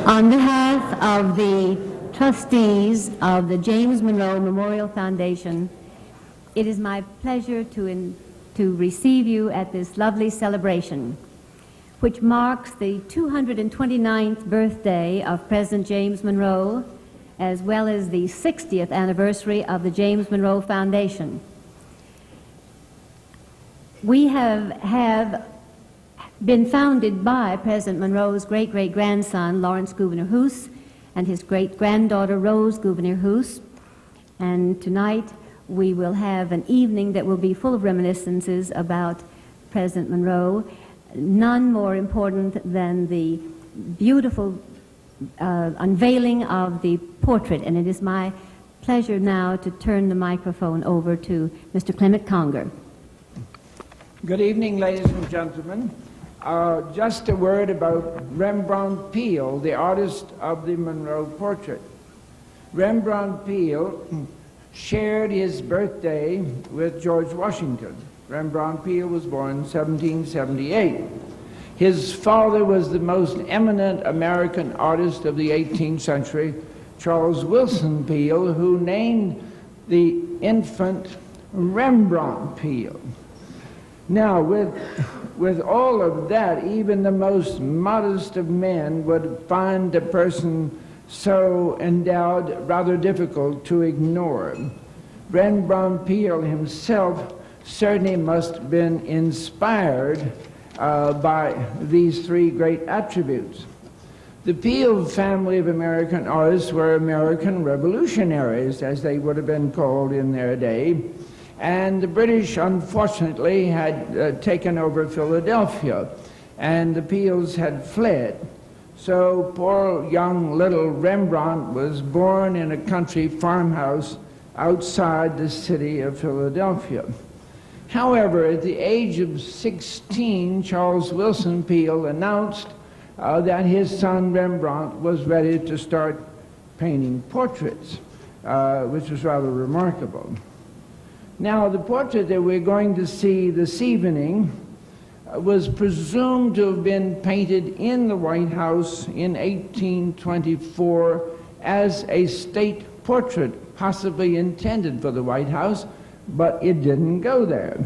On behalf of the trustees of the James Monroe Memorial Foundation, it is my pleasure to receive you at this lovely celebration, which marks the 229th birthday of President James Monroe, as well as the 60th anniversary of the James Monroe Foundation. We have been founded by President Monroe's great-great-grandson, Lawrence Gouverneur Hoos, and his great-granddaughter, Rose Gouverneur Hoos. And tonight, we will have an evening that will be full of reminiscences about President Monroe, none more important than the beautiful unveiling of the portrait. And it is my pleasure now to turn the microphone over to Mr. Clement Conger. Good evening, ladies and gentlemen. Just a word about Rembrandt Peale, the artist of the Monroe portrait. Rembrandt Peale shared his birthday with George Washington. Rembrandt Peale was born in 1778. His father was the most eminent American artist of the 18th century, Charles Willson Peale, who named the infant Rembrandt Peale. Now, with all of that, even the most modest of men would find a person so endowed rather difficult to ignore. Rembrandt Peale himself certainly must have been inspired by these three great attributes. The Peale family of American artists were American revolutionaries, as they would have been called in their day. And the British, unfortunately, had taken over Philadelphia, and the Peales had fled. So poor young little Rembrandt was born in a country farmhouse outside the city of Philadelphia. However, at the age of 16, Charles Willson Peale announced that his son Rembrandt was ready to start painting portraits, which was rather remarkable. Now, the portrait that we're going to see this evening was presumed to have been painted in the White House in 1824 as a state portrait, possibly intended for the White House, but it didn't go there.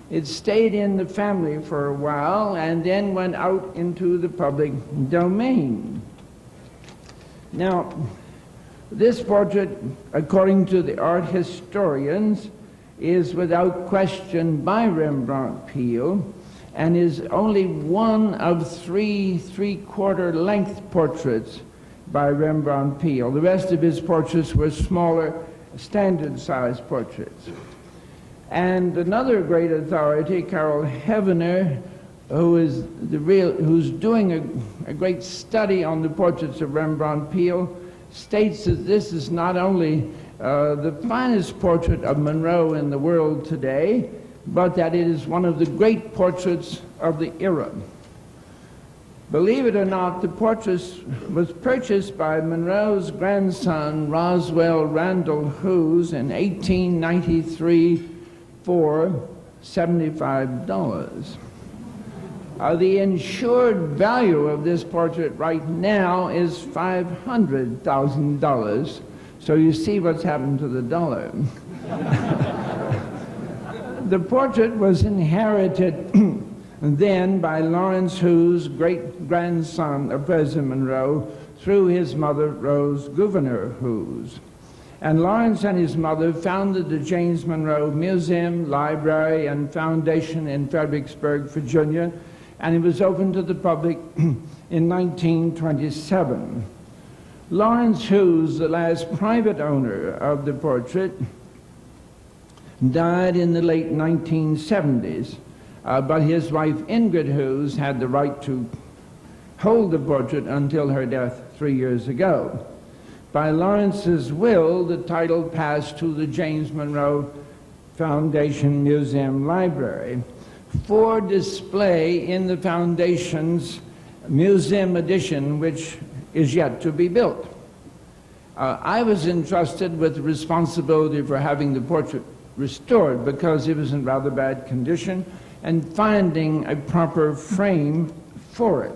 It stayed in the family for a while and then went out into the public domain. Now, this portrait, according to the art historians, is without question by Rembrandt Peale and is only one of three-quarter length portraits by Rembrandt Peale. The rest of his portraits were smaller, standard-sized portraits. And another great authority, Carol Heavener, who's doing a great study on the portraits of Rembrandt Peale, states that this is not only the finest portrait of Monroe in the world today, but that it is one of the great portraits of the era. Believe it or not, the portrait was purchased by Monroe's grandson, Roswell Randall Hoos, in 1893 for $75. The insured value of this portrait right now is $500,000. So you see what's happened to the dollar. The portrait was inherited then by Lawrence Hoos, great-grandson of President Monroe, through his mother, Rose Gouverneur Hoos. And Lawrence and his mother founded the James Monroe Museum, Library, and Foundation in Fredericksburg, Virginia, and it was opened to the public in 1927. Lawrence Hoos, the last private owner of the portrait, died in the late 1970s, but his wife Ingrid Hoos had the right to hold the portrait until her death 3 years ago. By Lawrence's will, the title passed to the James Monroe Foundation Museum Library for display in the Foundation's museum edition, which is yet to be built. I was entrusted with the responsibility for having the portrait restored because it was in rather bad condition and finding a proper frame for it.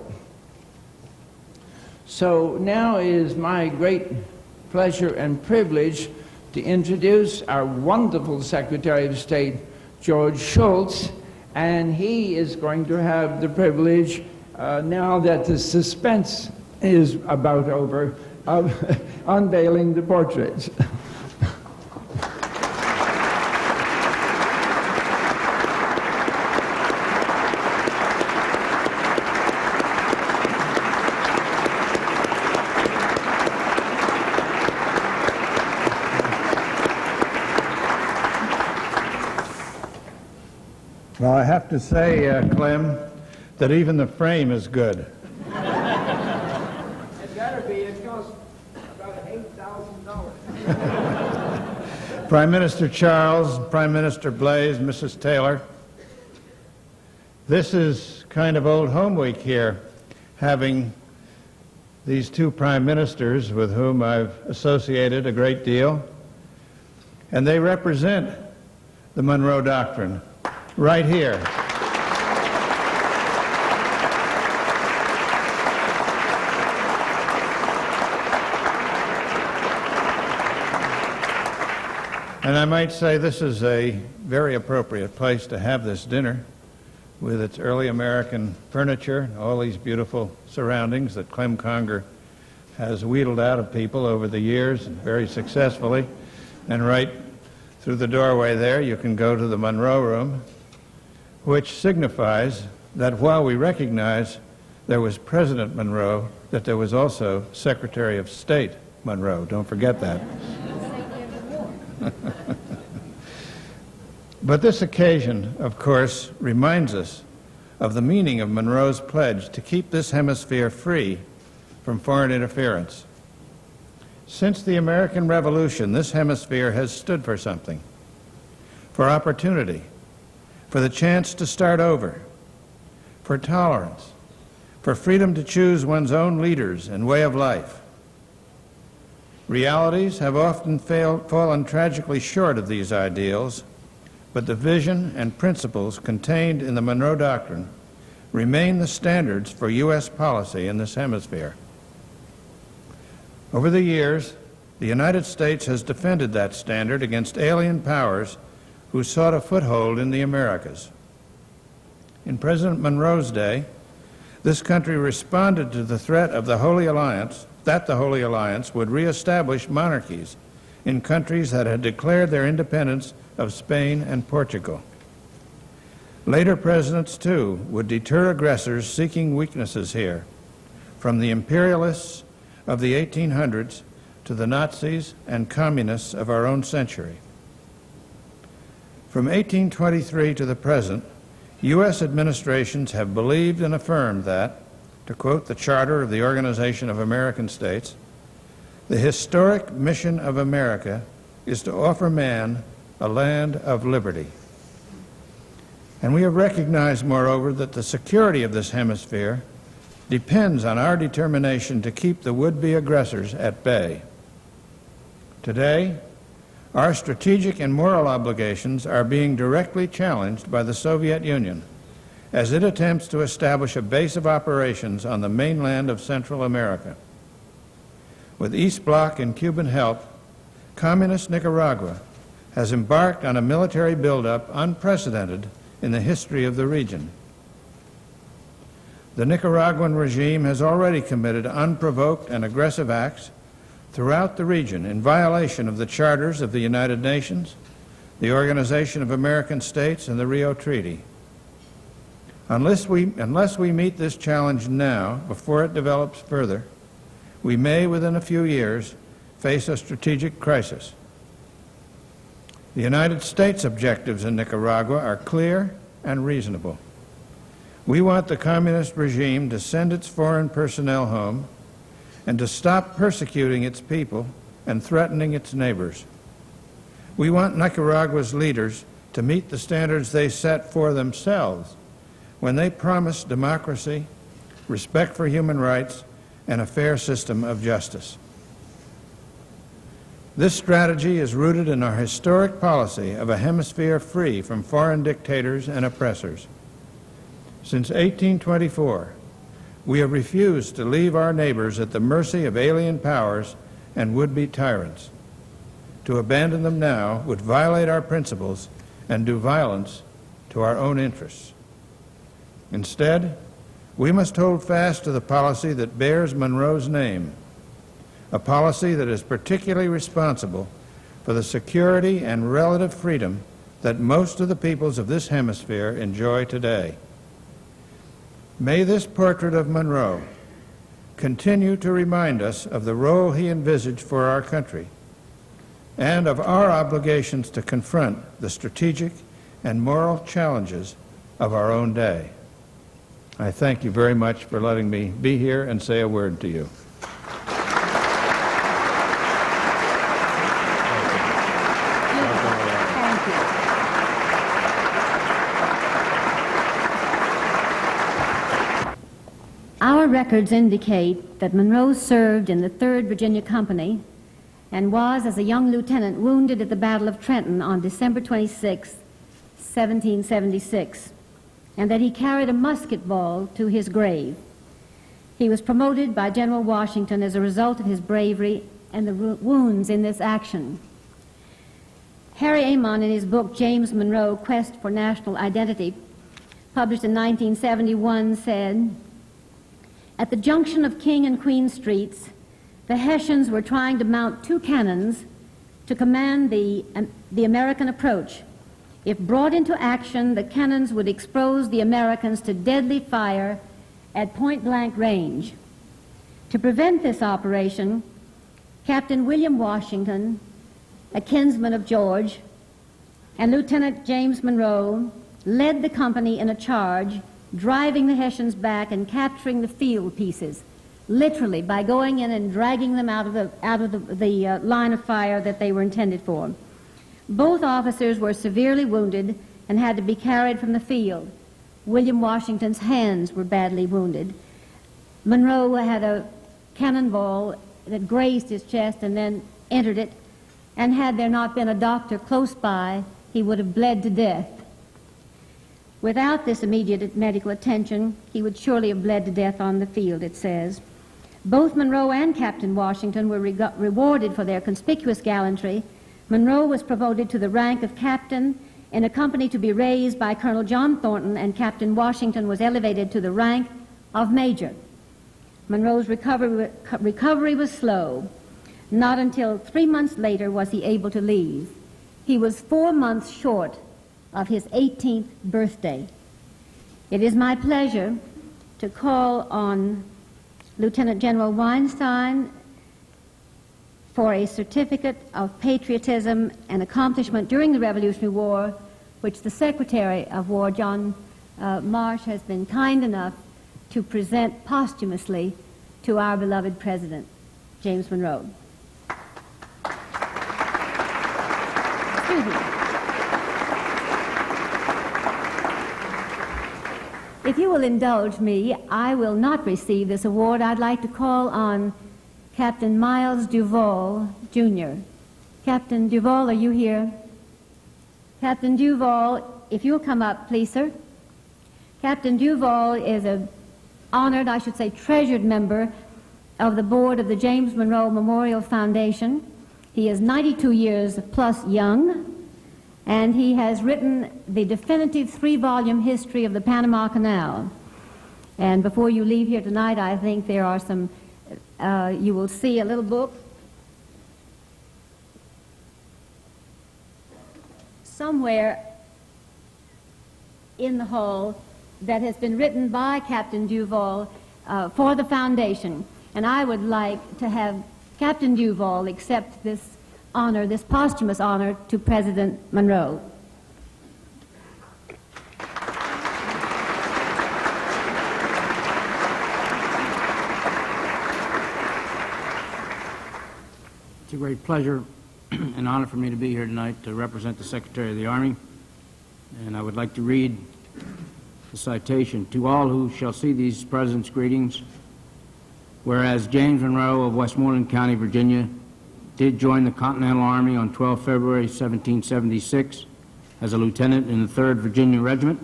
So now it is my great pleasure and privilege to introduce our wonderful Secretary of State, George Schultz, and he is going to have the privilege, now that the suspense is about over, of unveiling the portraits. Well, I have to say, Clem, that even the frame is good. It's got to be. It costs about $8,000. Prime Minister Charles, Prime Minister Blaise, Mrs. Taylor, this is kind of old home week here, having these two prime ministers with whom I've associated a great deal, and they represent the Monroe Doctrine right here. And I might say this is a very appropriate place to have this dinner with its early American furniture, all these beautiful surroundings that Clem Conger has wheedled out of people over the years very successfully. And right through the doorway there, you can go to the Monroe Room, which signifies that while we recognize there was President Monroe, that there was also Secretary of State Monroe. Don't forget that. But this occasion, of course, reminds us of the meaning of Monroe's pledge to keep this hemisphere free from foreign interference. Since the American Revolution, this hemisphere has stood for something, for opportunity, for the chance to start over, for tolerance, for freedom to choose one's own leaders and way of life. Realities have often fallen tragically short of these ideals, but the vision and principles contained in the Monroe Doctrine remain the standards for U.S. policy in this hemisphere. Over the years, the United States has defended that standard against alien powers who sought a foothold in the Americas. In President Monroe's day, this country responded to the threat of the Holy Alliance, that the Holy Alliance would reestablish monarchies in countries that had declared their independence of Spain and Portugal. Later presidents, too, would deter aggressors seeking weaknesses here, from the imperialists of the 1800s to the Nazis and communists of our own century. From 1823 to the present, U.S. administrations have believed and affirmed that, to quote the Charter of the Organization of American States, the historic mission of America is to offer man a land of liberty. And we have recognized, moreover, that the security of this hemisphere depends on our determination to keep the would-be aggressors at bay. Today, our strategic and moral obligations are being directly challenged by the Soviet Union as it attempts to establish a base of operations on the mainland of Central America. With East Bloc and Cuban help, Communist Nicaragua has embarked on a military buildup unprecedented in the history of the region. The Nicaraguan regime has already committed unprovoked and aggressive acts throughout the region in violation of the charters of the United Nations, the Organization of American States, and the Rio Treaty. Unless we meet this challenge now, before it develops further, we may, within a few years, face a strategic crisis. The United States' objectives in Nicaragua are clear and reasonable. We want the communist regime to send its foreign personnel home and to stop persecuting its people and threatening its neighbors. We want Nicaragua's leaders to meet the standards they set for themselves when they promise democracy, respect for human rights, and a fair system of justice. This strategy is rooted in our historic policy of a hemisphere free from foreign dictators and oppressors. Since 1824, we have refused to leave our neighbors at the mercy of alien powers and would-be tyrants. To abandon them now would violate our principles and do violence to our own interests. Instead, we must hold fast to the policy that bears Monroe's name, a policy that is particularly responsible for the security and relative freedom that most of the peoples of this hemisphere enjoy today. May this portrait of Monroe continue to remind us of the role he envisaged for our country and of our obligations to confront the strategic and moral challenges of our own day. I thank you very much for letting me be here and say a word to you. Thank you. Our records indicate that Monroe served in the 3rd Virginia Company and was, as a young lieutenant, wounded at the Battle of Trenton on December 26, 1776, and that he carried a musket ball to his grave. He was promoted by General Washington as a result of his bravery and the wounds in this action. Harry Amon, in his book James Monroe, Quest for National Identity, published in 1971, said, "At the junction of King and Queen Streets, the Hessians were trying to mount 2 cannons to command the American approach. If brought into action, the cannons would expose the Americans to deadly fire at point-blank range. To prevent this operation, Captain William Washington, a kinsman of George, and Lieutenant James Monroe led the company in a charge, driving the Hessians back and capturing the field pieces, literally by going in and dragging them out of the line of fire that they were intended for. Both officers were severely wounded and had to be carried from the field. William Washington's hands were badly wounded. Monroe had a cannonball that grazed his chest and then entered it, and had there not been a doctor close by, he would have bled to death. Without this immediate medical attention, he would surely have bled to death on the field," it says. Both Monroe and Captain Washington were rewarded for their conspicuous gallantry. Monroe was promoted to the rank of captain in a company to be raised by Colonel John Thornton, and Captain Washington was elevated to the rank of major. Monroe's recovery was slow. Not until 3 months later was he able to leave. He was 4 months short of his 18th birthday. It is my pleasure to call on Lieutenant General Weinstein for a certificate of patriotism and accomplishment during the Revolutionary War, which the Secretary of War, John Marsh, has been kind enough to present posthumously to our beloved President, James Monroe. Excuse me. If you will indulge me, I will not receive this award. I'd like to call on Captain Miles Duval, Jr. Captain Duval, are you here? Captain Duval, if you'll come up, please, sir. Captain Duval is an honored, I should say treasured member of the board of the James Monroe Memorial Foundation. He is 92 years plus young, and he has written the definitive 3-volume history of the Panama Canal. And before you leave here tonight, I think there are some, you will see a little book somewhere in the hall that has been written by Captain Duval for the foundation. And I would like to have Captain Duval accept this honor, this posthumous honor, to President Monroe. It's a great pleasure and honor for me to be here tonight to represent the Secretary of the Army. And I would like to read the citation. To all who shall see these President's greetings, whereas James Monroe of Westmoreland County, Virginia, did join the Continental Army on 12 February 1776 as a lieutenant in the 3rd Virginia Regiment,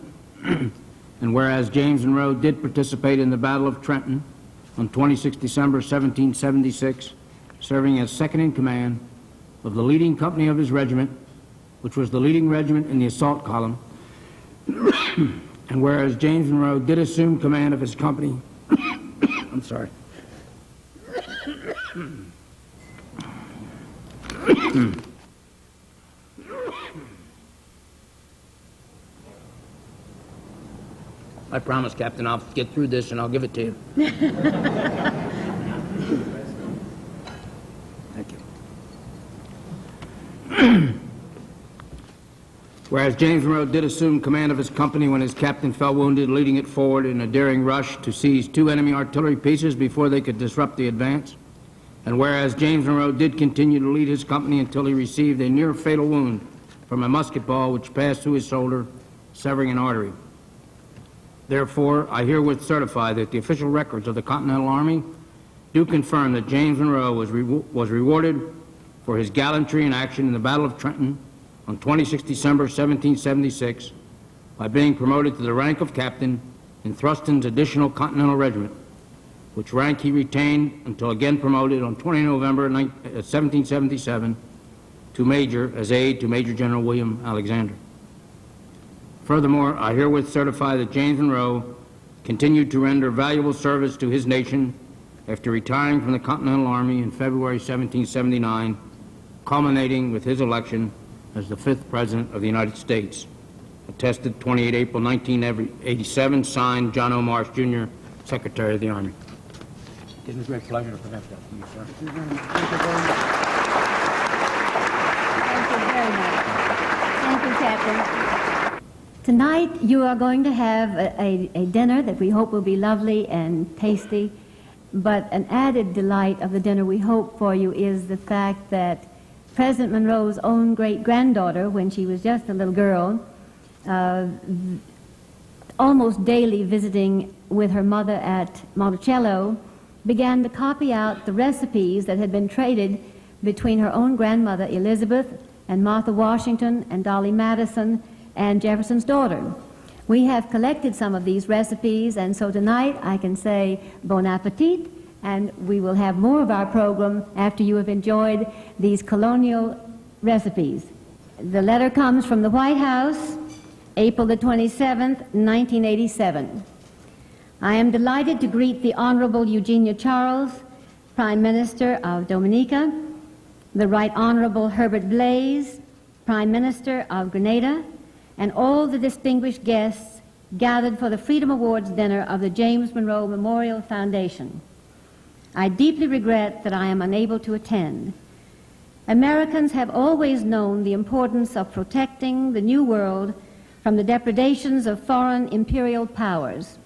And whereas James Monroe did participate in the Battle of Trenton on 26 December 1776, serving as second in command of the leading company of his regiment, which was the leading regiment in the assault column, and whereas James Monroe did assume command of his company, I'm sorry. I promise, Captain, I'll get through this and I'll give it to you. Thank you. Whereas James Monroe did assume command of his company when his captain fell wounded, leading it forward in a daring rush to seize 2 enemy artillery pieces before they could disrupt the advance. And whereas James Monroe did continue to lead his company until he received a near-fatal wound from a musket ball which passed through his shoulder, severing an artery. Therefore, I herewith certify that the official records of the Continental Army do confirm that James Monroe was rewarded for his gallantry in action in the Battle of Trenton on 26 December 1776 by being promoted to the rank of captain in Thruston's additional Continental Regiment, which rank he retained until again promoted on 20 November 1777 to Major as aide to Major General William Alexander. Furthermore, I herewith certify that James Monroe continued to render valuable service to his nation after retiring from the Continental Army in February 1779, culminating with his election as the 5th President of the United States. Attested 28 April 1987, signed John O. Marsh, Jr., Secretary of the Army. It gives me great pleasure to present that to you, sir. Thank you very much. Thank you, Captain. Tonight you are going to have a dinner that we hope will be lovely and tasty, but an added delight of the dinner we hope for you is the fact that President Monroe's own great-granddaughter, when she was just a little girl, almost daily visiting with her mother at Monticello, began to copy out the recipes that had been traded between her own grandmother Elizabeth and Martha Washington and Dolly Madison and Jefferson's daughter. We have collected some of these recipes, and so tonight I can say bon appetit, and we will have more of our program after you have enjoyed these colonial recipes. The letter comes from the White House, April the 27th, 1987. I am delighted to greet the Honorable Eugenia Charles, Prime Minister of Dominica, the Right Honorable Herbert Blaise, Prime Minister of Grenada, and all the distinguished guests gathered for the Freedom Awards dinner of the James Monroe Memorial Foundation. I deeply regret that I am unable to attend. Americans have always known the importance of protecting the New World from the depredations of foreign imperial powers.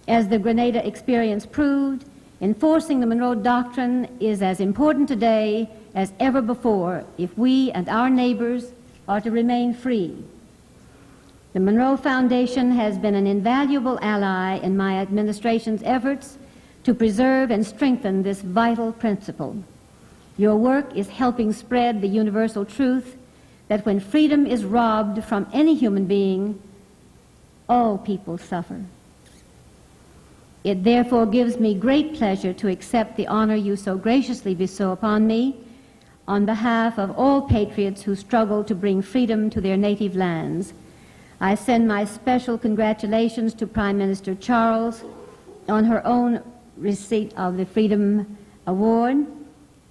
As the Grenada experience proved, enforcing the Monroe Doctrine is as important today as ever before if we and our neighbors are to remain free. The Monroe Foundation has been an invaluable ally in my administration's efforts to preserve and strengthen this vital principle. Your work is helping spread the universal truth that when freedom is robbed from any human being, all people suffer. It therefore gives me great pleasure to accept the honor you so graciously bestow upon me on behalf of all patriots who struggle to bring freedom to their native lands. I send my special congratulations to Prime Minister Charles on her own receipt of the Freedom Award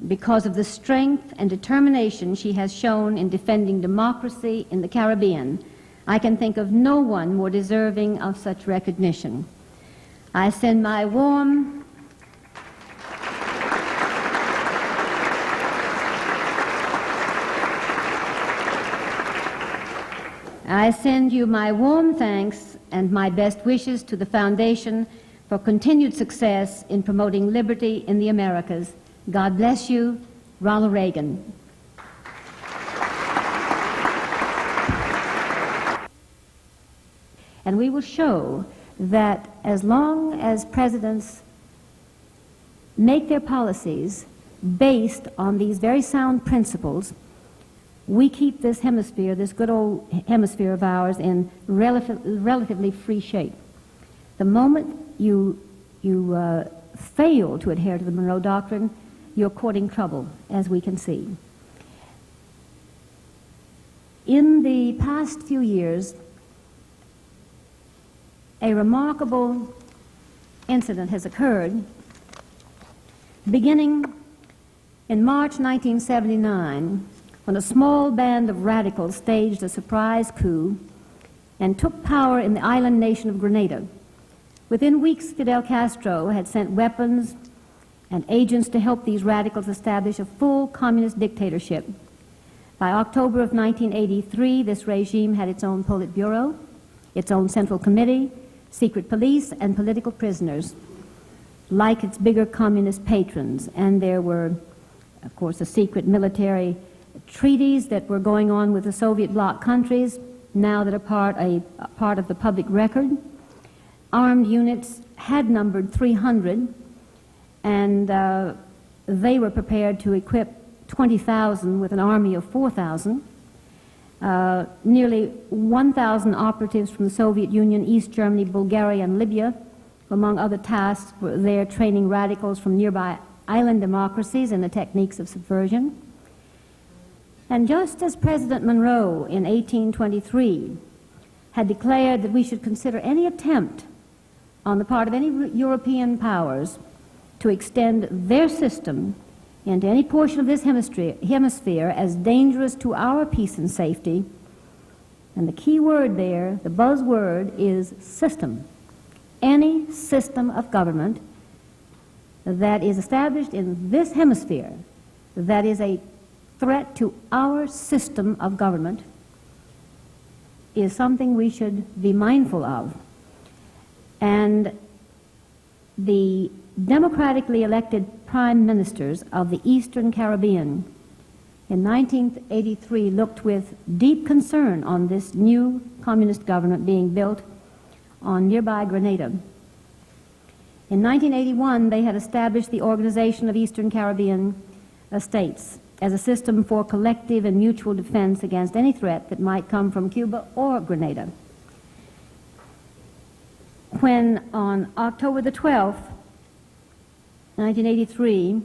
because of the strength and determination she has shown in defending democracy in the Caribbean. I can think of no one more deserving of such recognition. I send my warm you my warm thanks and my best wishes to the Foundation for continued success in promoting liberty in the Americas. God bless you. Ronald Reagan. And we will show that as long as presidents make their policies based on these very sound principles, we keep this hemisphere, this good old hemisphere of ours, in relatively free shape. The moment you fail to adhere to the Monroe Doctrine, you're courting trouble, as we can see. In the past few years, a remarkable incident has occurred, beginning in March 1979, when a small band of radicals staged a surprise coup and took power in the island nation of Grenada. Within weeks, Fidel Castro had sent weapons and agents to help these radicals establish a full communist dictatorship. By October of 1983, this regime had its own Politburo, its own Central Committee, secret police, and political prisoners, like its bigger communist patrons. And there were, of course, the secret military treaties that were going on with the Soviet bloc countries, now that are part of the public record. Armed units had numbered 300, and they were prepared to equip 20,000 with an army of 4,000. Nearly 1,000 operatives from the Soviet Union, East Germany, Bulgaria, and Libya, among other tasks, were there training radicals from nearby island democracies in the techniques of subversion. And just as President Monroe in 1823 had declared that we should consider any attempt on the part of any European powers to extend their system into any portion of this hemisphere as dangerous to our peace and safety, and the key word there, the buzzword, is system. Any system of government that is established in this hemisphere that is a threat to our system of government is something we should be mindful of. And the democratically elected prime ministers of the Eastern Caribbean in 1983 looked with deep concern on this new communist government being built on nearby Grenada. In 1981, they had established the Organization of Eastern Caribbean States as a system for collective and mutual defense against any threat that might come from Cuba or Grenada. When on October the 12th, 1983,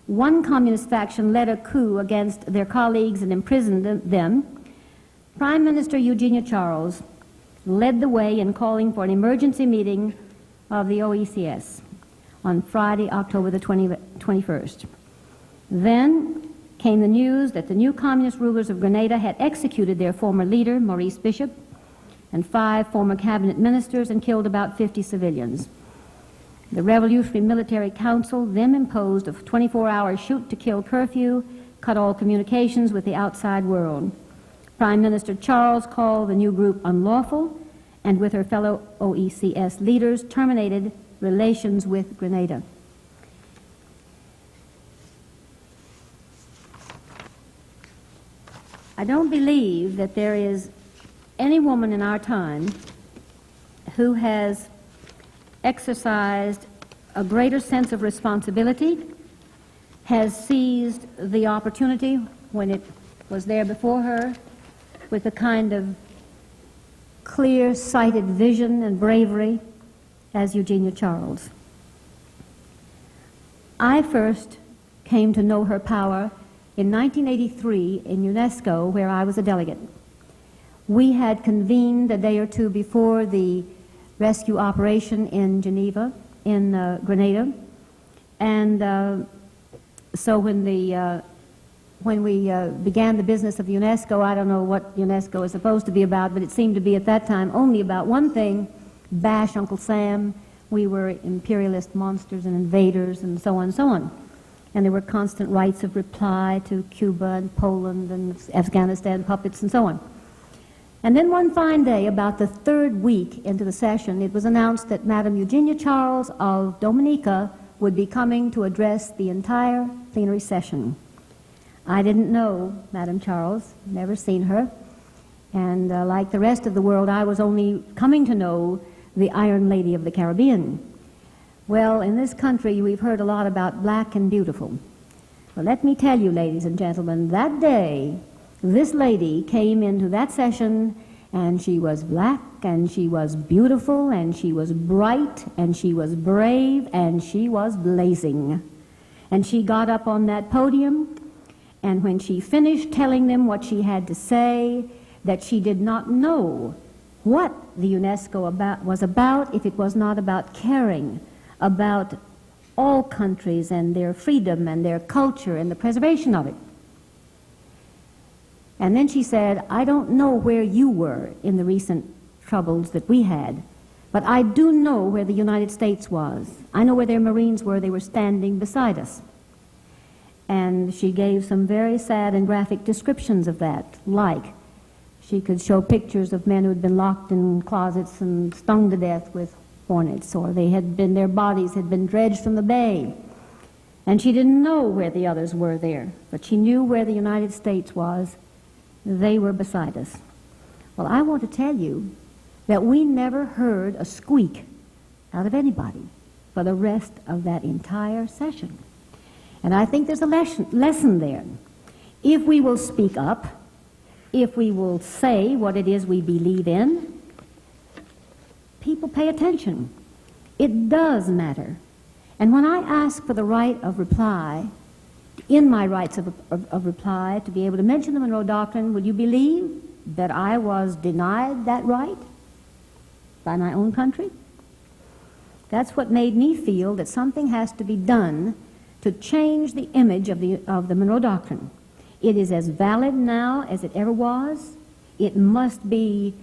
one communist faction led a coup against their colleagues and imprisoned them, Prime Minister Eugenia Charles led the way in calling for an emergency meeting of the OECS on Friday, October the 21st. Then came the news that the new communist rulers of Grenada had executed their former leader, Maurice Bishop, and 5 former cabinet ministers, and killed about 50 civilians. The Revolutionary Military Council then imposed a 24-hour shoot-to-kill curfew, cut all communications with the outside world. Prime Minister Charles called the new group unlawful, and with her fellow OECS leaders terminated relations with Grenada. I don't believe that there is any woman in our time who has exercised a greater sense of responsibility, has seized the opportunity when it was there before her with a kind of clear-sighted vision and bravery as Eugenia Charles. I first came to know her power in 1983 in UNESCO, where I was a delegate. We had convened a day or two before the rescue operation in Geneva, in Grenada, and so when we began the business of UNESCO, I don't know what UNESCO is supposed to be about, but it seemed to be at that time only about one thing: bash Uncle Sam. We were imperialist monsters and invaders and so on and so on. And there were constant rights of reply to Cuba and Poland and Afghanistan puppets and so on. And then one fine day, about the 3rd week into the session, it was announced that Madame Eugenia Charles of Dominica would be coming to address the entire plenary session. I didn't know Madame Charles, never seen her, and like the rest of the world, I was only coming to know the Iron Lady of the Caribbean. Well, in this country, we've heard a lot about black and beautiful. Well, let me tell you, ladies and gentlemen, that day, this lady came into that session And she was black, and she was beautiful, and she was bright, and she was brave, and she was blazing. And she got up on that podium, and when she finished telling them what she had to say, that she did not know what the UNESCO was about if it was not about caring about all countries and their freedom and their culture and the preservation of it. And then she said, I don't know where you were in the recent troubles that we had, but I do know where the United States was. I know where their Marines were. They were standing beside us. And she gave some very sad and graphic descriptions of that, like she could show pictures of men who had been locked in closets and stung to death with hornets, or their bodies had been dredged from the bay. And she didn't know where the others were there, but she knew where the United States was. They were beside us. Well, I want to tell you that we never heard a squeak out of anybody for the rest of that entire session. And I think there's a lesson there. If we will speak up, if we will say what it is we believe in, people pay attention. It does matter. And when I ask for the right of reply, in my rights of reply, to be able to mention the Monroe Doctrine, would you believe that I was denied that right by my own country? That's what made me feel that something has to be done to change the image of the Monroe Doctrine. It is as valid now as it ever was. It must be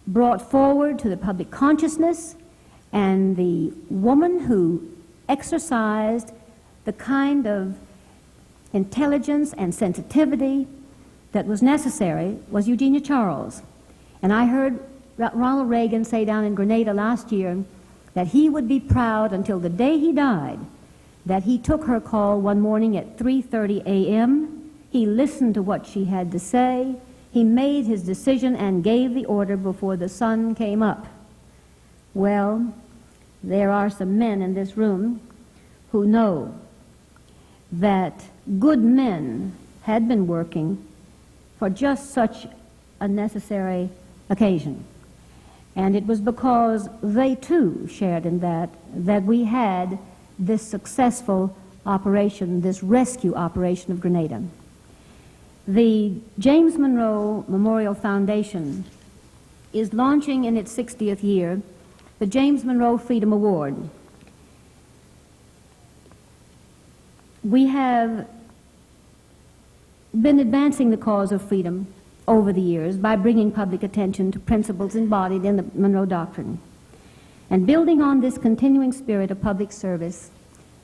brought forward to the public consciousness, and the woman who exercised the kind of intelligence and sensitivity that was necessary was Eugenia Charles. And I heard Ronald Reagan say down in Grenada last year that he would be proud until the day he died that he took her call one morning at 3:30 a.m. He listened to what she had to say. He made his decision and gave the order before the sun came up. Well, there are some men in this room who know that good men had been working for just such a necessary occasion. And it was because they too shared in that we had this successful operation, this rescue operation of Grenada. The James Monroe Memorial Foundation is launching in its 60th year the James Monroe Freedom Award. We have been advancing the cause of freedom over the years by bringing public attention to principles embodied in the Monroe Doctrine. And building on this continuing spirit of public service,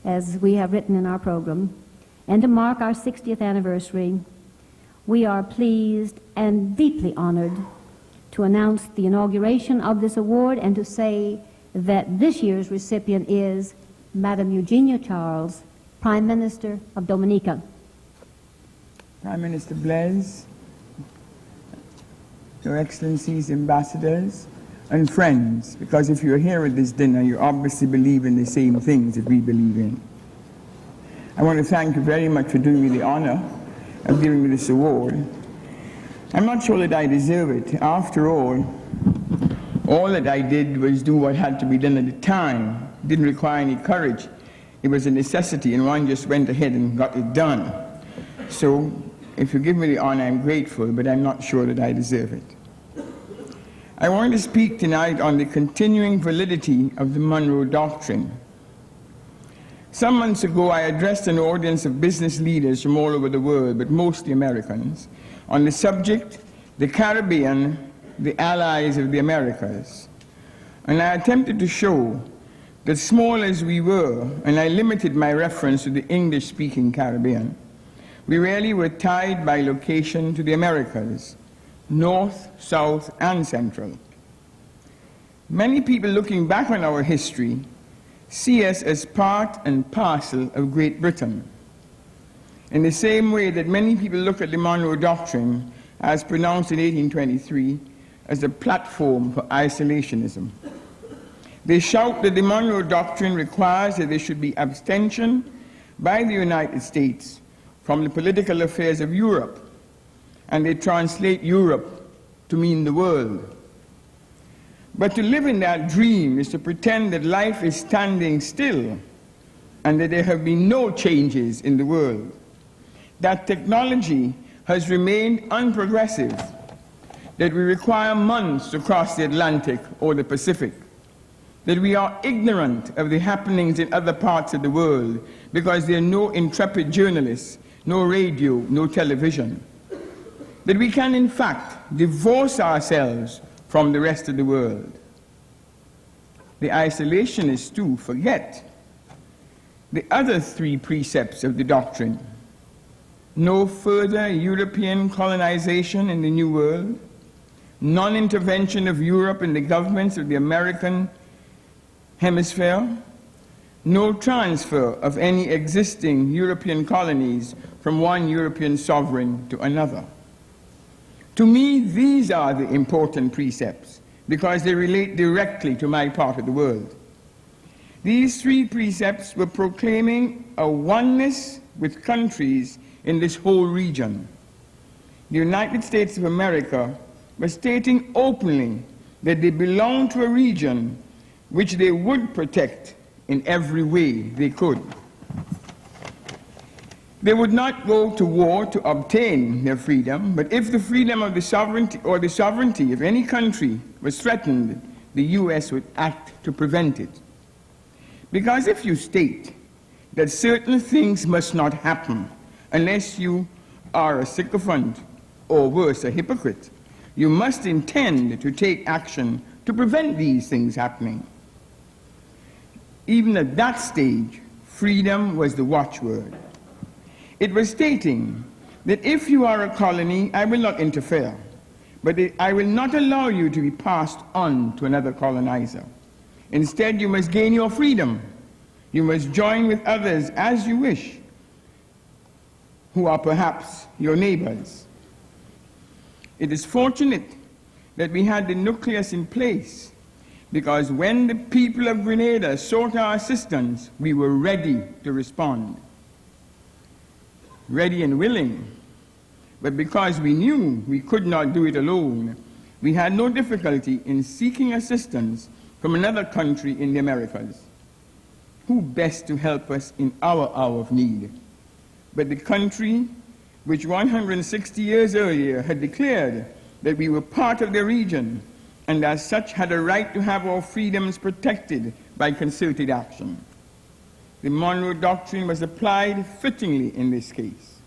as we have written in our program, and to mark our 60th anniversary, we are pleased and deeply honored to announce the inauguration of this award and to say that this year's recipient is Madame Eugenia Charles, Prime Minister of Dominica. Prime Minister Blaise, Your Excellencies, ambassadors, and friends, because if you're here at this dinner, you obviously believe in the same things that we believe in. I want to thank you very much for doing me the honor of giving me this award. I'm not sure that I deserve it. After all that I did was do what had to be done at the time. It didn't require any courage. It was a necessity, and one just went ahead and got it done. So, if you give me the honor, I'm grateful, but I'm not sure that I deserve it. I want to speak tonight on the continuing validity of the Monroe Doctrine. Some months ago, I addressed an audience of business leaders from all over the world, but mostly Americans, on the subject, the Caribbean, the allies of the Americas. And I attempted to show that small as we were, and I limited my reference to the English-speaking Caribbean, we really were tied by location to the Americas, North, South, and Central. Many people looking back on our history see us as part and parcel of Great Britain, in the same way that many people look at the Monroe Doctrine, as pronounced in 1823, as a platform for isolationism. They shout that the Monroe Doctrine requires that there should be abstention by the United States from the political affairs of Europe, and they translate Europe to mean the world. But to live in that dream is to pretend that life is standing still and that there have been no changes in the world, that technology has remained unprogressive, that we require months to cross the Atlantic or the Pacific, that we are ignorant of the happenings in other parts of the world because there are no intrepid journalists, no radio, no television, that we can in fact divorce ourselves from the rest of the world. The isolationists too forget the other three precepts of the doctrine: no further European colonization in the New World, non-intervention of Europe in the governments of the American hemisphere, no transfer of any existing European colonies from one European sovereign to another. To me, these are the important precepts because they relate directly to my part of the world. These three precepts were proclaiming a oneness with countries in this whole region. The United States of America was stating openly that they belonged to a region which they would protect in every way they could. They would not go to war to obtain their freedom, but if the freedom of the sovereignty of any country was threatened, the U.S. would act to prevent it. Because if you state that certain things must not happen unless you are a sycophant or worse, a hypocrite, you must intend to take action to prevent these things happening. Even at that stage, freedom was the watchword. It was stating that if you are a colony, I will not interfere, but I will not allow you to be passed on to another colonizer. Instead, you must gain your freedom. You must join with others as you wish, who are perhaps your neighbors. It is fortunate that we had the nucleus in place, because when the people of Grenada sought our assistance, we were ready to respond. Ready and willing, but because we knew we could not do it alone, we had no difficulty in seeking assistance from another country in the Americas. Who best to help us in our hour of need but the country which 160 years earlier had declared that we were part of the region and as such had a right to have our freedoms protected by concerted action. The Monroe Doctrine was applied fittingly in this case.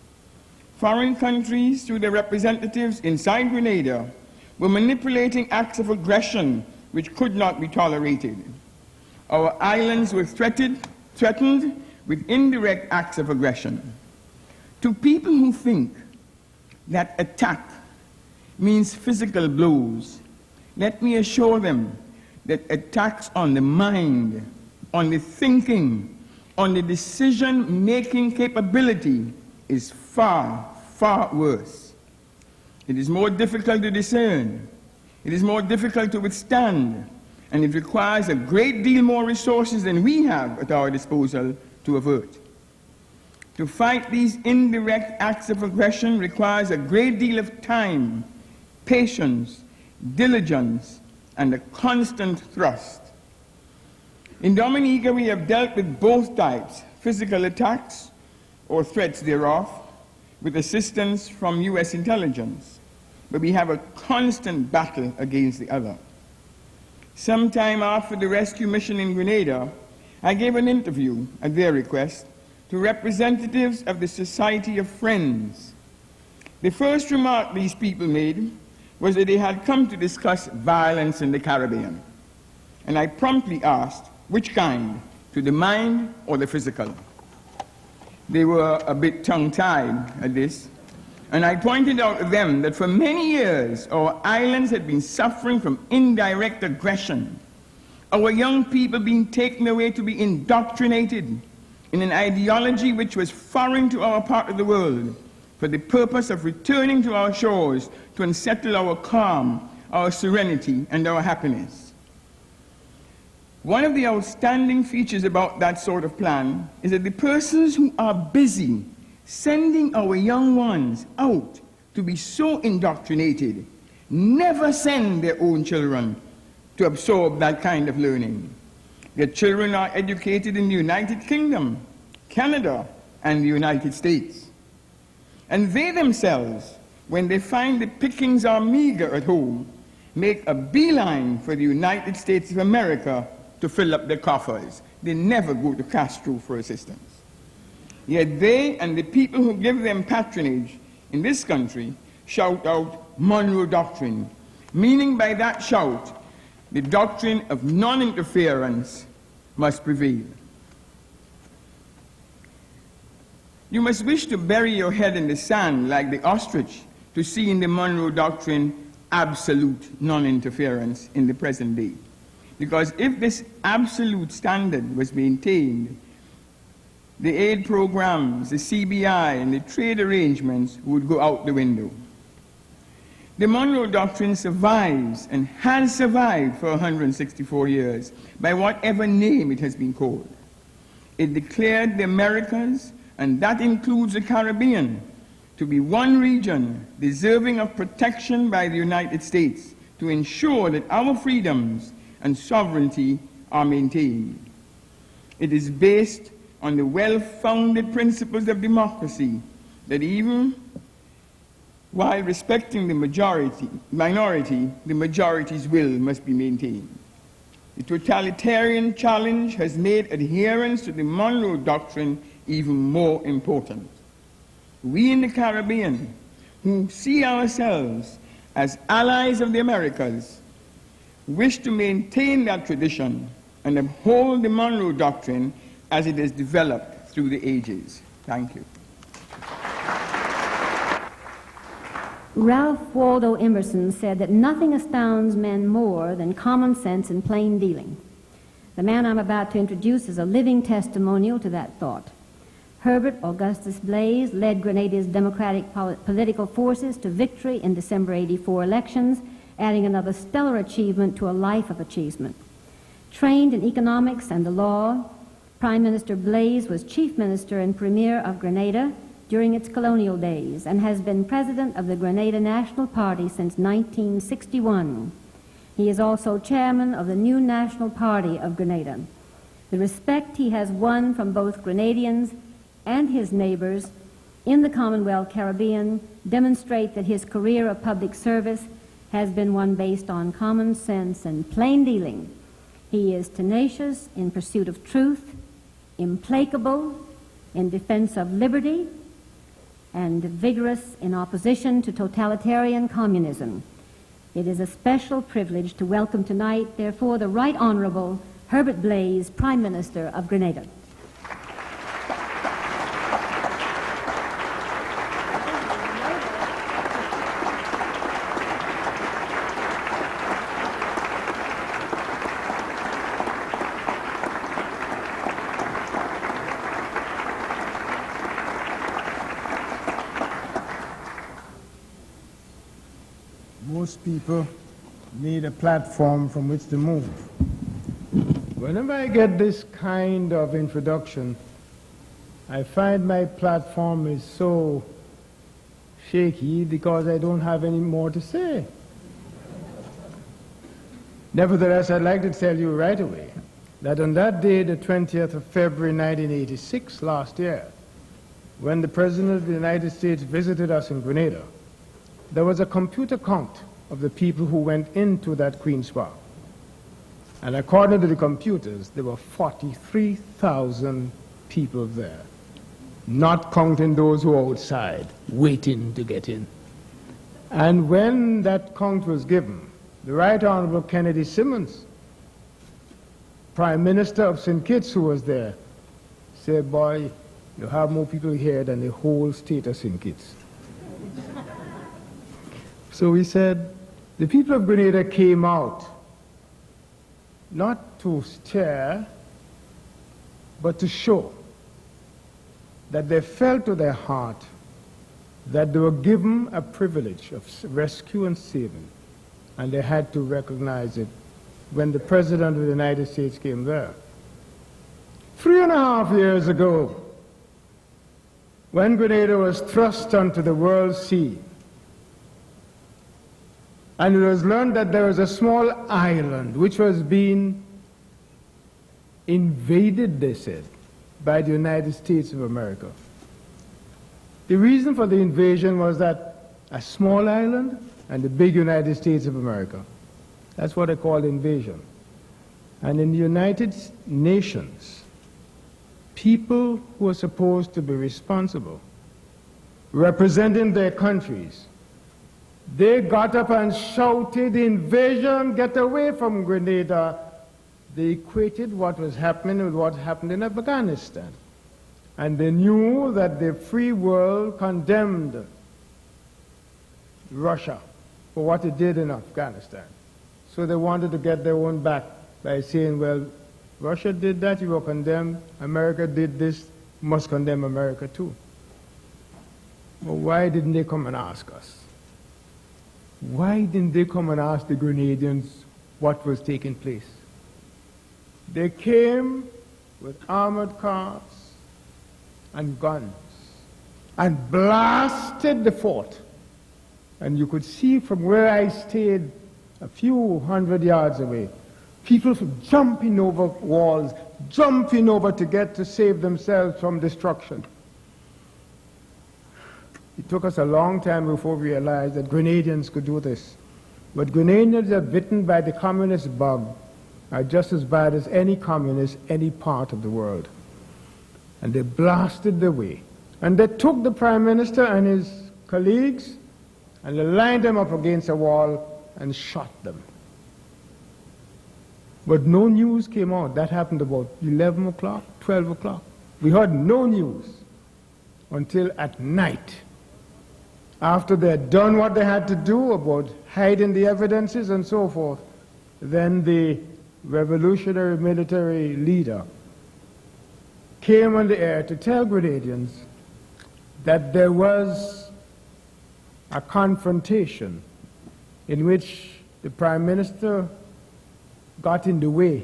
Foreign countries, through their representatives inside Grenada, were manipulating acts of aggression which could not be tolerated. Our islands were threatened with indirect acts of aggression. To people who think that attack means physical blows, let me assure them that attacks on the mind, on the thinking, on the decision-making capability is far, far worse. It is more difficult to discern. It is more difficult to withstand. And it requires a great deal more resources than we have at our disposal to avert. To fight these indirect acts of aggression requires a great deal of time, patience, diligence, and a constant thrust. In Dominica, we have dealt with both types, physical attacks or threats thereof, with assistance from U.S. intelligence, but we have a constant battle against the other. Sometime after the rescue mission in Grenada, I gave an interview, at their request, to representatives of the Society of Friends. The first remark these people made was that they had come to discuss violence in the Caribbean. And I promptly asked, which kind, to the mind or the physical? They were a bit tongue-tied at this, and I pointed out to them that for many years our islands had been suffering from indirect aggression. Our young people being taken away to be indoctrinated in an ideology which was foreign to our part of the world, for the purpose of returning to our shores to unsettle our calm, our serenity, and our happiness. One of the outstanding features about that sort of plan is that the persons who are busy sending our young ones out to be so indoctrinated never send their own children to absorb that kind of learning. Their children are educated in the United Kingdom, Canada, and the United States. And they themselves, when they find the pickings are meager at home, make a beeline for the United States of America to fill up their coffers. They never go to Castro for assistance. Yet they and the people who give them patronage in this country shout out Monroe Doctrine, meaning by that shout, the doctrine of non-interference must prevail. You must wish to bury your head in the sand like the ostrich to see in the Monroe Doctrine absolute non-interference in the present day. Because if this absolute standard was maintained, the aid programs, the CBI, and the trade arrangements would go out the window. The Monroe Doctrine survives and has survived for 164 years by whatever name it has been called. It declared the Americas, and that includes the Caribbean, to be one region deserving of protection by the United States to ensure that our freedoms and sovereignty are maintained. It is based on the well-founded principles of democracy that even while respecting the minority, the majority's will must be maintained. The totalitarian challenge has made adherence to the Monroe Doctrine even more important. We in the Caribbean, who see ourselves as allies of the Americas, wish to maintain that tradition and uphold the Monroe Doctrine as it has developed through the ages. Thank you. Ralph Waldo Emerson said that nothing astounds men more than common sense and plain dealing. The man I'm about to introduce is a living testimonial to that thought. Herbert Augustus Blaze led Grenada's democratic political forces to victory in December '84 elections, adding another stellar achievement to a life of achievement. Trained in economics and the law, Prime Minister Blaze was Chief Minister and Premier of Grenada during its colonial days and has been President of the Grenada National Party since 1961. He is also Chairman of the new National Party of Grenada. The respect he has won from both Grenadians and his neighbors in the Commonwealth Caribbean demonstrate that his career of public service has been one based on common sense and plain dealing. He is tenacious in pursuit of truth, implacable in defense of liberty, and vigorous in opposition to totalitarian communism. It is a special privilege to welcome tonight, therefore, the Right Honorable Herbert Blaze, Prime Minister of Grenada. Most people need a platform from which to move. Whenever I get this kind of introduction, I find my platform is so shaky because I don't have any more to say. Nevertheless, I'd like to tell you right away that on that day, the 20th of February 1986, last year, when the President of the United States visited us in Grenada, there was a computer count of the people who went into that Queen's Park. And according to the computers, there were 43,000 people there, not counting those who were outside, waiting to get in. And when that count was given, the Right Honorable Kennedy Simmons, Prime Minister of St. Kitts, who was there, said, "Boy, you have more people here than the whole state of St. Kitts." So we said, the people of Grenada came out not to stare, but to show that they felt to their heart that they were given a privilege of rescue and saving, and they had to recognize it when the President of the United States came there. 3.5 years ago, when Grenada was thrust onto the world scene, And it was learned that there was a small island which was being invaded, they said, by the United States of America. The reason for the invasion was that a small island and the big United States of America. That's what they call invasion. And in the United Nations, people who are supposed to be responsible, representing their countries, they got up and shouted, "Invasion, get away from Grenada." They equated what was happening with what happened in Afghanistan. And they knew that the free world condemned Russia for what it did in Afghanistan. So they wanted to get their own back by saying, well, Russia did that, you were condemned. America did this, must condemn America too. Well, why didn't they come and ask us? Why didn't they come and ask the Grenadians what was taking place? They came with armored cars and guns and blasted the fort. And you could see from where I stayed a few hundred yards away, people jumping over walls, jumping over to get to save themselves from destruction. It took us a long time before we realized that Grenadians could do this. But Grenadians are bitten by the communist bug are just as bad as any communist, any part of the world. And they blasted their way. And they took the Prime Minister and his colleagues and they lined them up against a wall and shot them. But no news came out. That happened about 11 o'clock, 12 o'clock. We heard no news until at night. After they had done what they had to do about hiding the evidences and so forth, then the revolutionary military leader came on the air to tell Grenadians that there was a confrontation in which the Prime Minister got in the way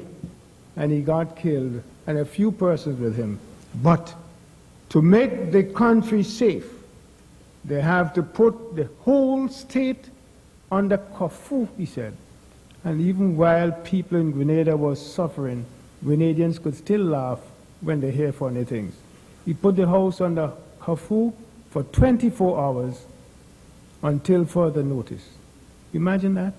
and he got killed and a few persons with him. But to make the country safe, they have to put the whole state under curfew, he said. And even while people in Grenada were suffering, Grenadians could still laugh when they hear funny things. He put the house under curfew for 24 hours until further notice. Imagine that.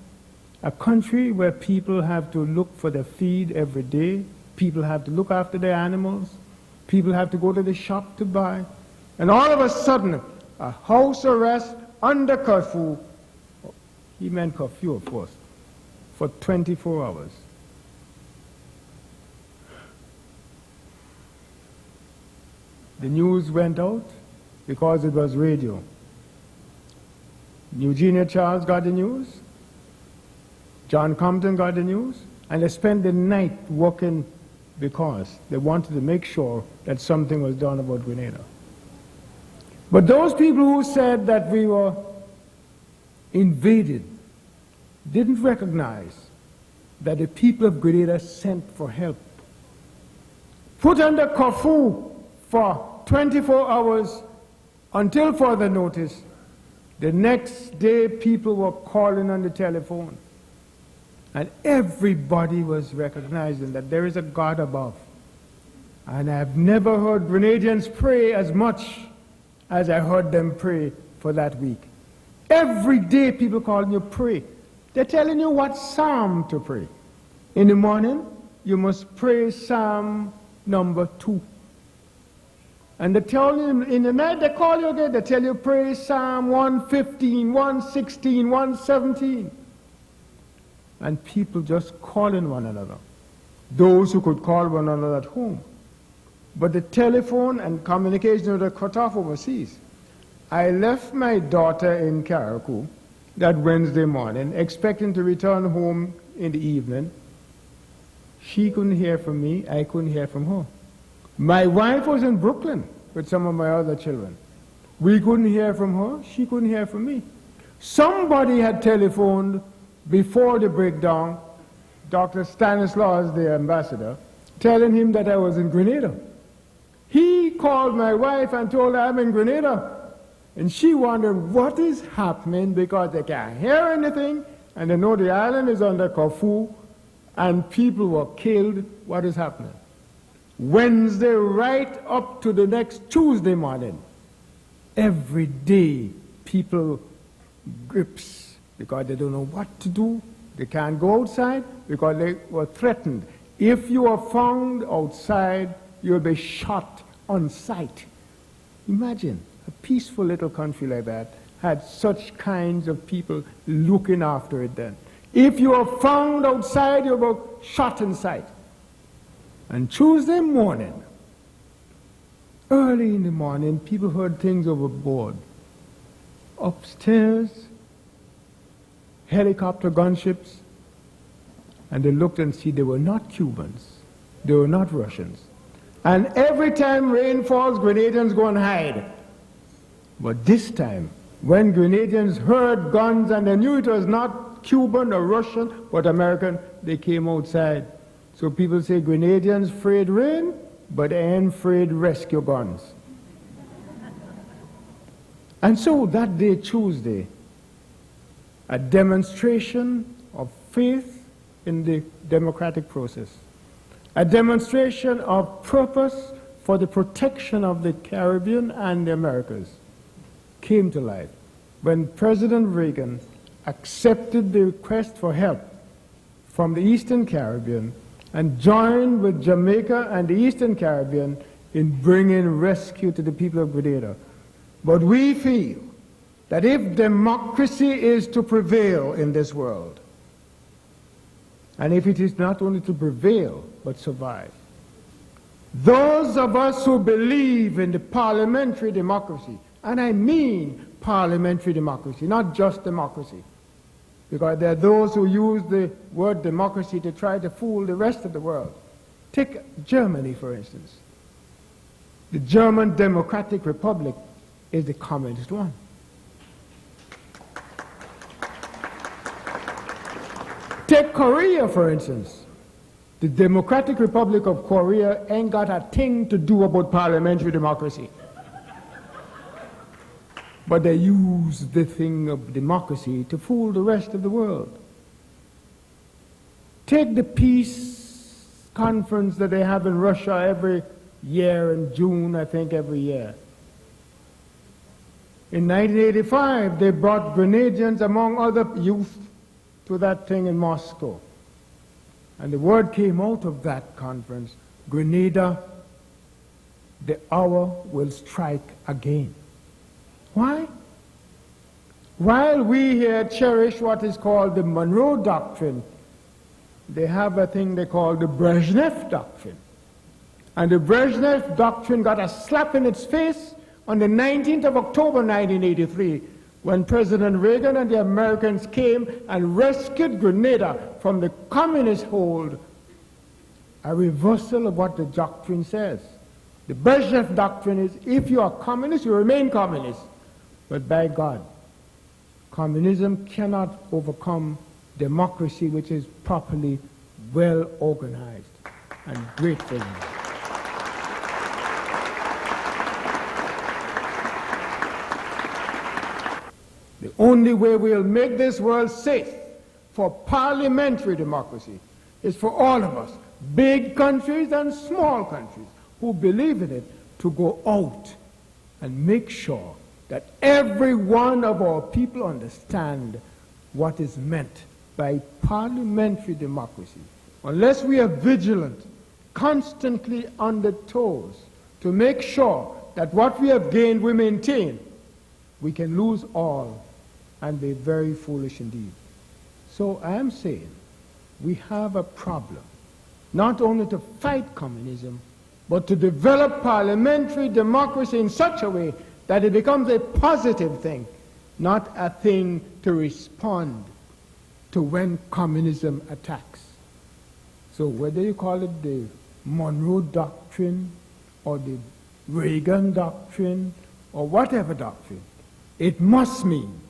A country where people have to look for their feed every day, people have to look after their animals, people have to go to the shop to buy, and all of a sudden, a house arrest under curfew, he meant curfew, of course, for 24 hours. The news went out because it was radio. Eugenia Charles got the news, John Compton got the news, and they spent the night working because they wanted to make sure that something was done about Grenada. But those people who said that we were invaded didn't recognize that the people of Grenada sent for help. Put under curfew for 24 hours until further notice. The next day people were calling on the telephone. And everybody was recognizing that there is a God above. And I've never heard Grenadians pray as much as I heard them pray for that week. Every day people calling you pray. They're telling you what psalm to pray. In the morning, you must pray Psalm number 2. And they tell you, in the night they call you again, they tell you pray Psalm 115, 116, 117. And people just calling one another. Those who could call one another at home. But the telephone and communication were cut off overseas. I left my daughter in Carriacou that Wednesday morning, expecting to return home in the evening. She couldn't hear from me, I couldn't hear from her. My wife was in Brooklyn with some of my other children. We couldn't hear from her, she couldn't hear from me. Somebody had telephoned before the breakdown, Dr. Stanislaus, the ambassador, telling him that I was in Grenada. He called my wife and told her I'm in Grenada. And she wondered what is happening because they can't hear anything and they know the island is under curfew, and people were killed, what is happening? Wednesday right up to the next Tuesday morning, every day people grips because they don't know what to do. They can't go outside because they were threatened. If you are found outside, you'll be shot on sight. Imagine a peaceful little country like that had such kinds of people looking after it then. If you are found outside, you'll be shot in sight. And Tuesday morning, early in the morning, people heard things overboard. Upstairs, helicopter gunships, and they looked and see they were not Cubans, they were not Russians. And every time rain falls, Grenadians go and hide. But this time, when Grenadians heard guns and they knew it was not Cuban or Russian, but American, they came outside. So people say Grenadians afraid rain, but they ain't afraid rescue guns. And so that day, Tuesday, a demonstration of faith in the democratic process, a demonstration of purpose for the protection of the Caribbean and the Americas came to life when President Reagan accepted the request for help from the Eastern Caribbean and joined with Jamaica and the Eastern Caribbean in bringing rescue to the people of Grenada. But we feel that if democracy is to prevail in this world, and if it is not only to prevail, but survive, those of us who believe in the parliamentary democracy, and I mean parliamentary democracy, not just democracy, because there are those who use the word democracy to try to fool the rest of the world. Take Germany, for instance. The German Democratic Republic is the communist one. Take Korea, for instance. The Democratic Republic of Korea ain't got a thing to do about parliamentary democracy. But they use the thing of democracy to fool the rest of the world. Take the peace conference that they have in Russia every year in June, I think every year. In 1985, they brought Grenadians, among other youth, to that thing in Moscow. And the word came out of that conference, Grenada, the hour will strike again. Why? While we here cherish what is called the Monroe Doctrine, they have a thing they call the Brezhnev Doctrine. And the Brezhnev Doctrine got a slap in its face on the 19th of October 1983, when President Reagan and the Americans came and rescued Grenada from the communist hold, a reversal of what the doctrine says. The Brezhnev Doctrine is, if you are communist, you remain communist. But by God, communism cannot overcome democracy, which is properly well organized and great for them. The only way we'll make this world safe for parliamentary democracy is for all of us, big countries and small countries, who believe in it, to go out and make sure that every one of our people understand what is meant by parliamentary democracy. Unless we are vigilant, constantly on the toes, to make sure that what we have gained we maintain, we can lose all and be very foolish indeed. So I am saying we have a problem, not only to fight communism, but to develop parliamentary democracy in such a way that it becomes a positive thing, not a thing to respond to when communism attacks. So whether you call it the Monroe Doctrine or the Reagan Doctrine or whatever doctrine, it must mean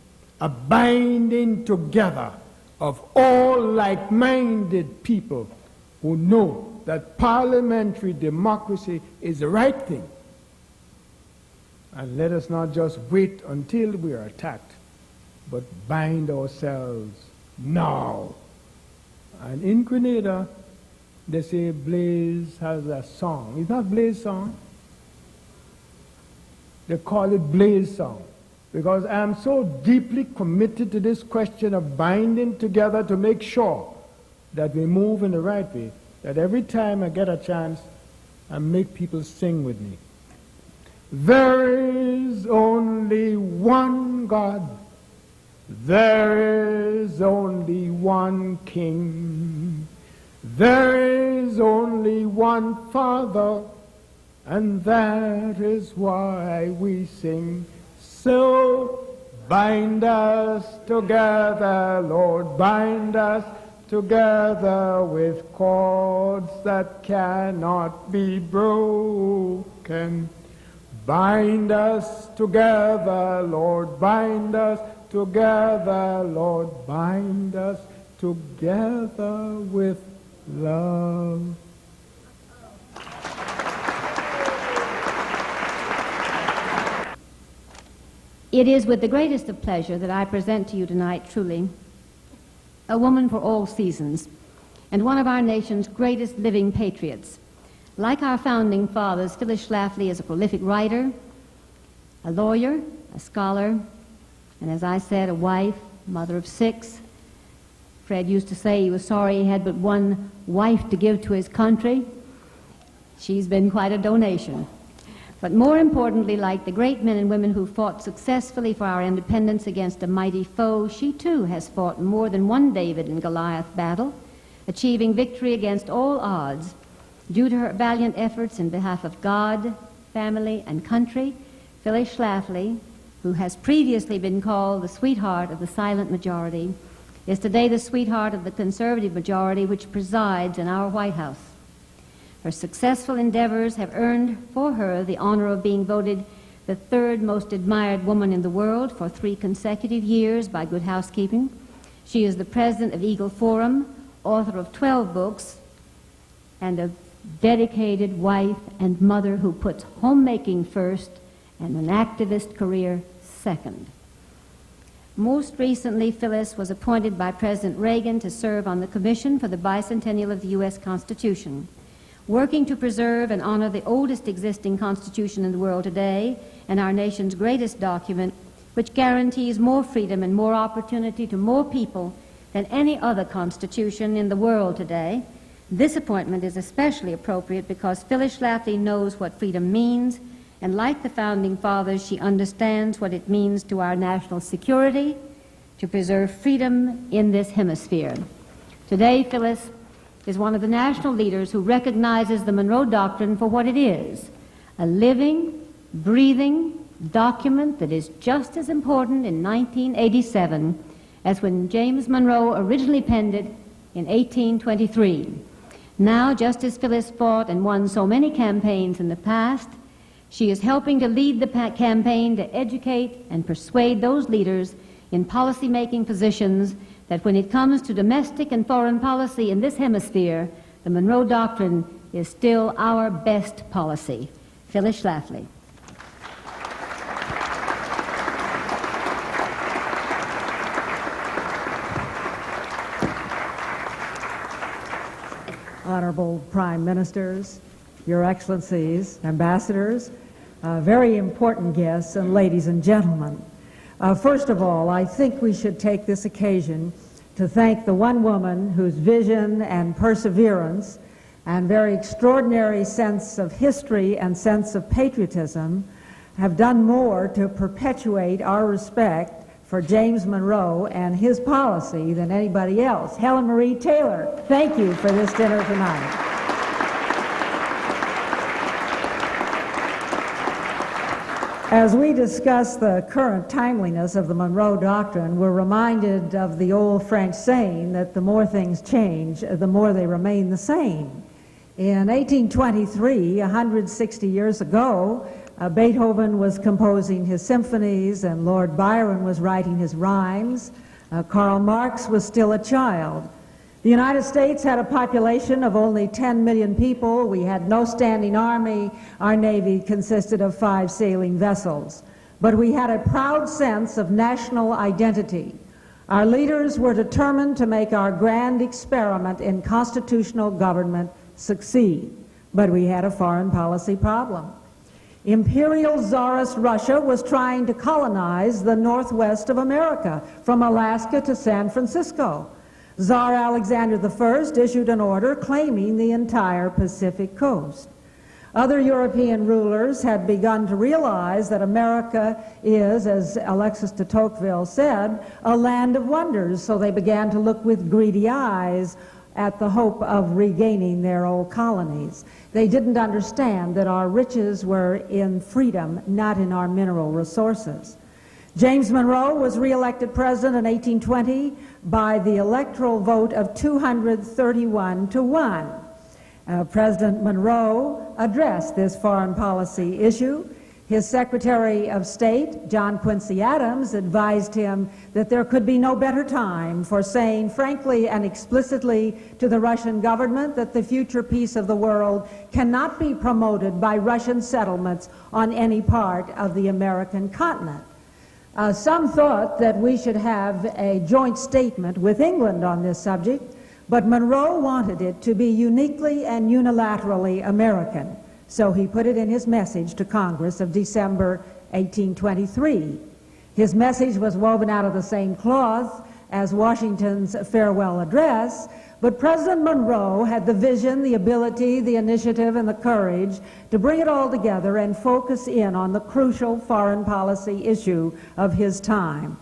a binding together of all like-minded people who know that parliamentary democracy is the right thing. And let us not just wait until we are attacked, but bind ourselves now. And in Grenada, they say Blaze has a song. It's not Blaze song. They call it Blaze song. Because I am so deeply committed to this question of binding together to make sure that we move in the right way, that every time I get a chance, I make people sing with me. There is only one God. There is only one King. There is only one Father, and that is why we sing. So bind us together, Lord, bind us together with cords that cannot be broken. Bind us together, Lord, bind us together, Lord, bind us together with love. It is with the greatest of pleasure that I present to you tonight, truly, a woman for all seasons, and one of our nation's greatest living patriots. Like our founding fathers, Phyllis Schlafly is a prolific writer, a lawyer, a scholar, and as I said, a wife, mother of 6. Fred used to say he was sorry he had but one wife to give to his country. She's been quite a donation. But more importantly, like the great men and women who fought successfully for our independence against a mighty foe, she too has fought more than one David and Goliath battle, achieving victory against all odds. Due to her valiant efforts in behalf of God, family, and country, Phyllis Schlafly, who has previously been called the sweetheart of the silent majority, is today the sweetheart of the conservative majority which presides in our White House. Her successful endeavors have earned for her the honor of being voted the 3rd most admired woman in the world for 3 consecutive years by Good Housekeeping. She is the president of Eagle Forum, author of 12 books, and a dedicated wife and mother who puts homemaking first and an activist career second. Most recently, Phyllis was appointed by President Reagan to serve on the Commission for the Bicentennial of the U.S. Constitution, working to preserve and honor the oldest existing constitution in the world today and our nation's greatest document, which guarantees more freedom and more opportunity to more people than any other constitution in the world today. This appointment is especially appropriate because Phyllis Schlafly knows what freedom means, and like the Founding Fathers, she understands what it means to our national security to preserve freedom in this hemisphere. Today, Phyllis is one of the national leaders who recognizes the Monroe Doctrine for what it is, a living, breathing document that is just as important in 1987 as when James Monroe originally penned it in 1823. Now, just as Phyllis fought and won so many campaigns in the past, she is helping to lead the campaign to educate and persuade those leaders in policy-making positions that when it comes to domestic and foreign policy in this hemisphere, the Monroe Doctrine is still our best policy. Phyllis Schlafly. Honorable Prime Ministers, Your Excellencies, Ambassadors, very important guests, and ladies and gentlemen. First of all, I think we should take this occasion to thank the one woman whose vision and perseverance and very extraordinary sense of history and sense of patriotism have done more to perpetuate our respect for James Monroe and his policy than anybody else. Helen Marie Taylor, thank you for this dinner tonight. As we discuss the current timeliness of the Monroe Doctrine, we're reminded of the old French saying that the more things change, the more they remain the same. In 1823, 160 years ago, Beethoven was composing his symphonies and Lord Byron was writing his rhymes. Karl Marx was still a child. The United States had a population of only 10 million people. We had no standing army. Our Navy consisted of 5 sailing vessels. But we had a proud sense of national identity. Our leaders were determined to make our grand experiment in constitutional government succeed, but we had a foreign policy problem. Imperial Tsarist Russia was trying to colonize the northwest of America, from Alaska to San Francisco. Tsar Alexander I issued an order claiming the entire Pacific coast. Other European rulers had begun to realize that America is, as Alexis de Tocqueville said, a land of wonders, so they began to look with greedy eyes at the hope of regaining their old colonies. They didn't understand that our riches were in freedom, not in our mineral resources. James Monroe was re-elected president in 1820 by the electoral vote of 231 to 1. President Monroe addressed this foreign policy issue. His Secretary of State, John Quincy Adams, advised him that there could be no better time for saying frankly and explicitly to the Russian government that the future peace of the world cannot be promoted by Russian settlements on any part of the American continent. Some thought that we should have a joint statement with England on this subject, but Monroe wanted it to be uniquely and unilaterally American. So he put it in his message to Congress of December 1823. His message was woven out of the same cloth as Washington's farewell address, but President Monroe had the vision, the ability, the initiative, and the courage to bring it all together and focus in on the crucial foreign policy issue of his time.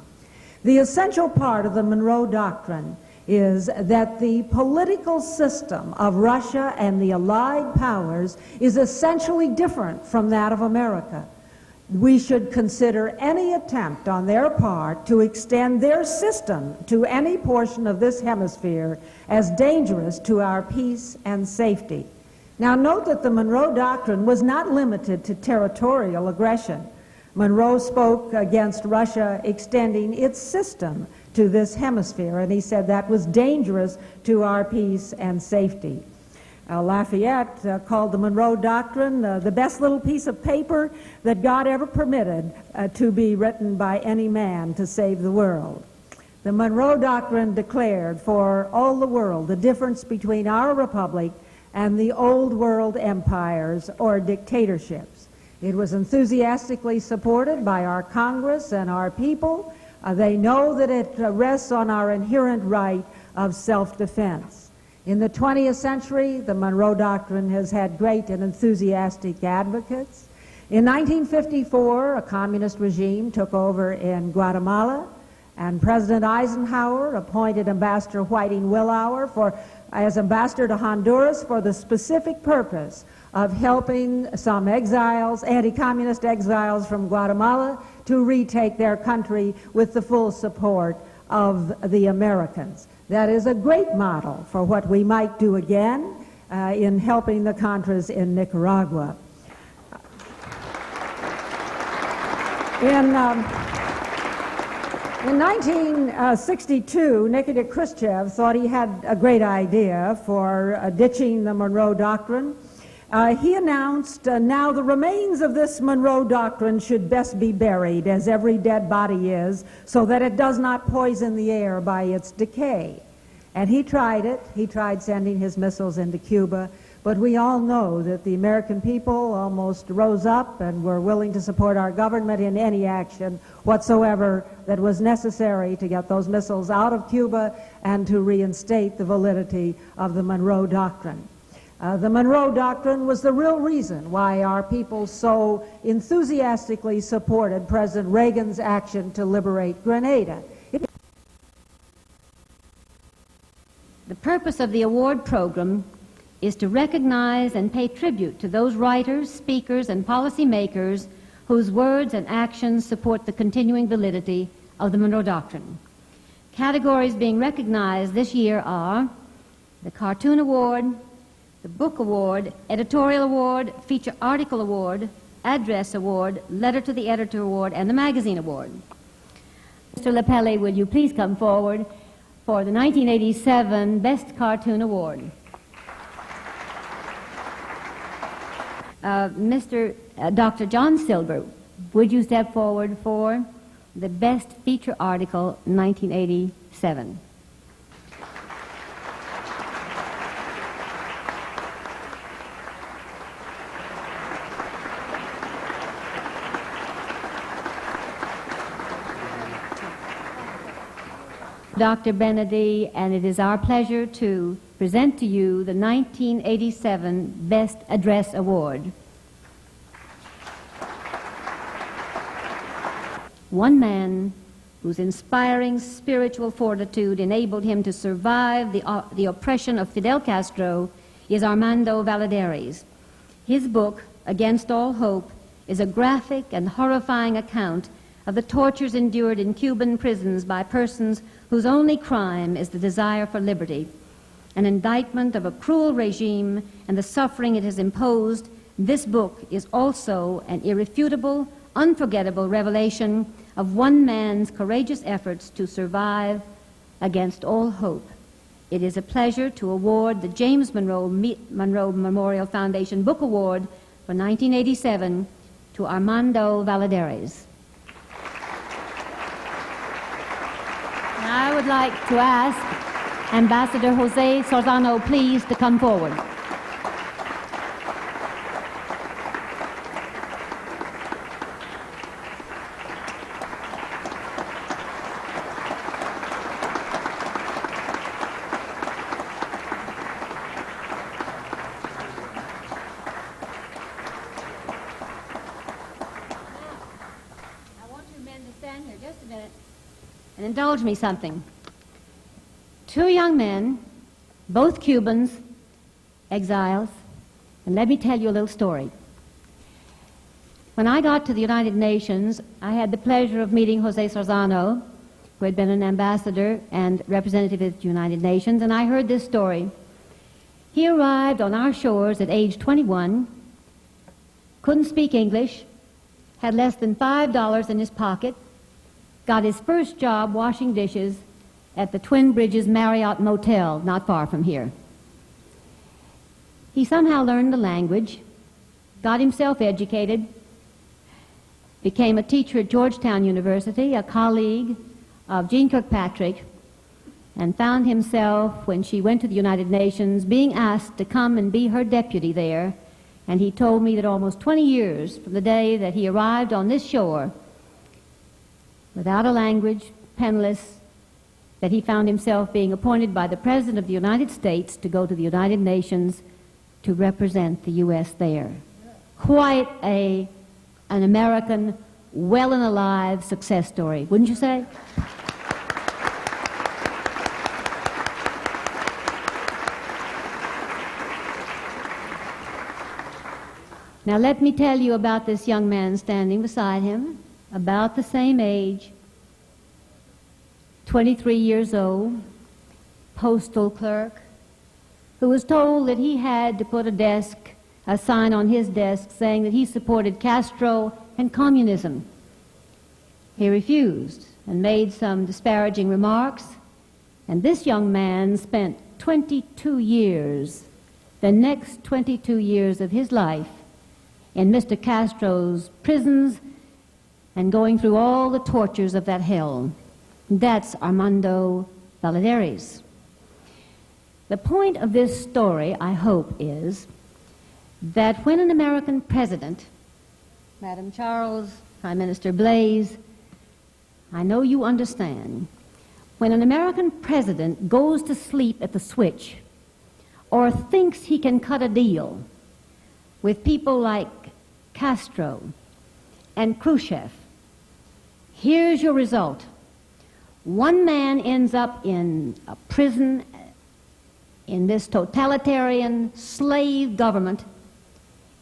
The essential part of the Monroe Doctrine is that the political system of Russia and the Allied powers is essentially different from that of America. We should consider any attempt on their part to extend their system to any portion of this hemisphere as dangerous to our peace and safety. Now note that the Monroe Doctrine was not limited to territorial aggression. Monroe spoke against Russia extending its system to this hemisphere, and he said that was dangerous to our peace and safety. Lafayette called the Monroe Doctrine the best little piece of paper that God ever permitted to be written by any man to save the world. The Monroe Doctrine declared for all the world the difference between our republic and the old world empires or dictatorships. It was enthusiastically supported by our Congress and our people. They know that it rests on our inherent right of self-defense. In the 20th century, the Monroe Doctrine has had great and enthusiastic advocates. In 1954, a communist regime took over in Guatemala, and President Eisenhower appointed Ambassador Whiting Willauer as ambassador to Honduras for the specific purpose of helping some exiles, anti-communist exiles from Guatemala, to retake their country with the full support of the Americans. That is a great model for what we might do again in helping the Contras in Nicaragua. In 1962, Nikita Khrushchev thought he had a great idea for ditching the Monroe Doctrine. He announced, now the remains of this Monroe Doctrine should best be buried, as every dead body is, so that it does not poison the air by its decay. And he tried it. He tried sending his missiles into Cuba, but we all know that the American people almost rose up and were willing to support our government in any action whatsoever that was necessary to get those missiles out of Cuba and to reinstate the validity of the Monroe Doctrine. The Monroe Doctrine was the real reason why our people so enthusiastically supported President Reagan's action to liberate Grenada. The purpose of the award program is to recognize and pay tribute to those writers, speakers, and policymakers whose words and actions support the continuing validity of the Monroe Doctrine. Categories being recognized this year are the Cartoon Award, the Book Award, Editorial Award, Feature Article Award, Address Award, Letter to the Editor Award, and the Magazine Award. Mr. LaPelle, will you please come forward for the 1987 Best Cartoon Award. Dr. John Silver, would you step forward for the Best Feature Article 1987. Dr. Benedy, and it is our pleasure to present to you the 1987 Best Address Award. One man whose inspiring spiritual fortitude enabled him to survive the oppression of Fidel Castro is Armando Valladares. His book, Against All Hope, is a graphic and horrifying account of the tortures endured in Cuban prisons by persons whose only crime is the desire for liberty. An indictment of a cruel regime and the suffering it has imposed, this book is also an irrefutable, unforgettable revelation of one man's courageous efforts to survive against all hope. It is a pleasure to award the James Monroe Memorial Foundation Book Award for 1987 to Armando Valladares. Now I would like to ask Ambassador Jose Sorzano, please, to come forward. And indulge me something. Two young men, both Cubans, exiles, and let me tell you a little story. When I got to the United Nations, I had the pleasure of meeting Jose Sorzano, who had been an ambassador and representative at the United Nations, and I heard this story. He arrived on our shores at age 21, couldn't speak English, had less than $5 in his pocket, got his first job washing dishes at the Twin Bridges Marriott Motel, not far from here. He somehow learned the language, got himself educated, became a teacher at Georgetown University, a colleague of Jean Kirkpatrick, and found himself, when she went to the United Nations, being asked to come and be her deputy there. And he told me that almost 20 years from the day that he arrived on this shore, without a language, penniless, that he found himself being appointed by the President of the United States to go to the United Nations to represent the U.S. there. Quite an American, well and alive success story, wouldn't you say? Now let me tell you about this young man standing beside him, about the same age, 23 years old, postal clerk, who was told that he had to put a sign on his desk saying that he supported Castro and communism. He refused and made some disparaging remarks, and this young man spent 22 years, the next 22 years of his life, in Mr. Castro's prisons and going through all the tortures of that hell. That's Armando Valladares. The point of this story, I hope, is that when an American president, Madam Charles, Prime Minister Blaise, I know you understand, when an American president goes to sleep at the switch or thinks he can cut a deal with people like Castro and Khrushchev, here's your result. One man ends up in a prison in this totalitarian slave government,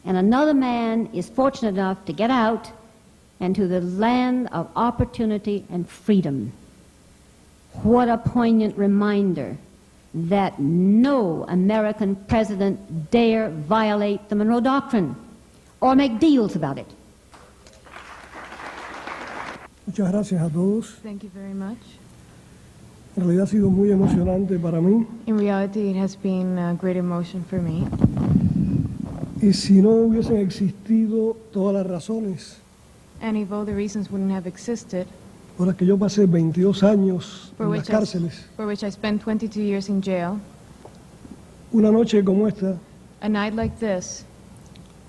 and another man is fortunate enough to get out and to the land of opportunity and freedom. What a poignant reminder that no American president dare violate the Monroe Doctrine or make deals about it. Muchas gracias a todos. Thank you very much. En realidad ha sido muy emocionante para mí. In reality, it has been a great emotion for me. Y si no hubiesen existido todas las razones And if all the reasons wouldn't have existed, por las que yo pasé 22 años for en las which, cárceles, for which I spent 22 years in jail, una noche como esta a night like this